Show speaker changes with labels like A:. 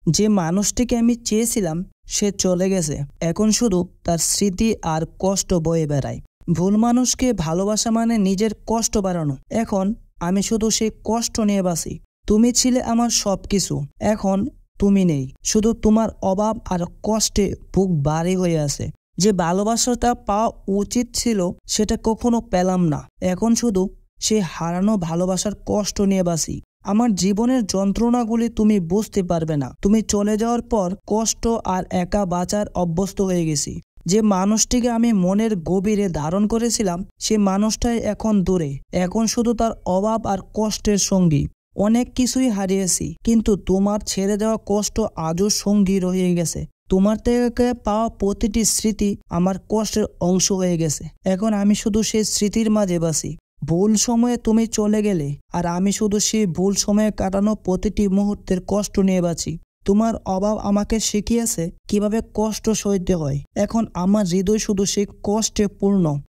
A: যে মানুষটিকে আমি চেয়েছিলাম সে চলে গেছে, এখন শুধু তার স্মৃতি আর কষ্ট বয়ে বেড়ায়। ভুল মানুষকে ভালোবাসা মানে নিজের কষ্ট বাড়ানো। এখন আমি শুধু সেই কষ্ট নিয়ে বাঁচি। তুমি ছিলে আমার সবকিছু, এখন তুমি নেই। শুধু তোমার অভাব আর কষ্টে বুক ভারী হয়ে আছে। যে ভালোবাসাটা পাওয়া উচিত ছিল সেটা কখনো পেলাম না। এখন শুধু সে হারানো ভালোবাসার কষ্ট নিয়ে বাঁচি। আমার জীবনের যন্ত্রণাগুলি তুমি বুঝতে পারবে না। তুমি চলে যাওয়ার পর কষ্ট আর একা বাঁচার অভ্যস্ত হয়ে গেছি। যে মানুষটিকে আমি মনের গভীরে ধারণ করেছিলাম সে মানুষটাই এখন দূরে। এখন শুধু তার অভাব আর কষ্টের সঙ্গী। অনেক কিছুই হারিয়েছি, কিন্তু তোমার ছেড়ে যাওয়া কষ্ট আজও সঙ্গী রয়ে গেছে। তোমার থেকে পাওয়া প্রতিটি স্মৃতি আমার কষ্টের অংশ হয়ে গেছে। এখন আমি শুধু সেই স্মৃতির মাঝে বাঁচি। ভুল সময়ে তুমি চলে গেলে, আর আমি শুধু সেই ভুল সময়ে কাটানো প্রতিটি মুহূর্তের কষ্ট নিয়ে বাঁচি। তোমার অভাব আমাকে শিখিয়েছে কিভাবে কষ্ট সইতে হয়। এখন আমার হৃদয় শুধু সেই কষ্টে পূর্ণ।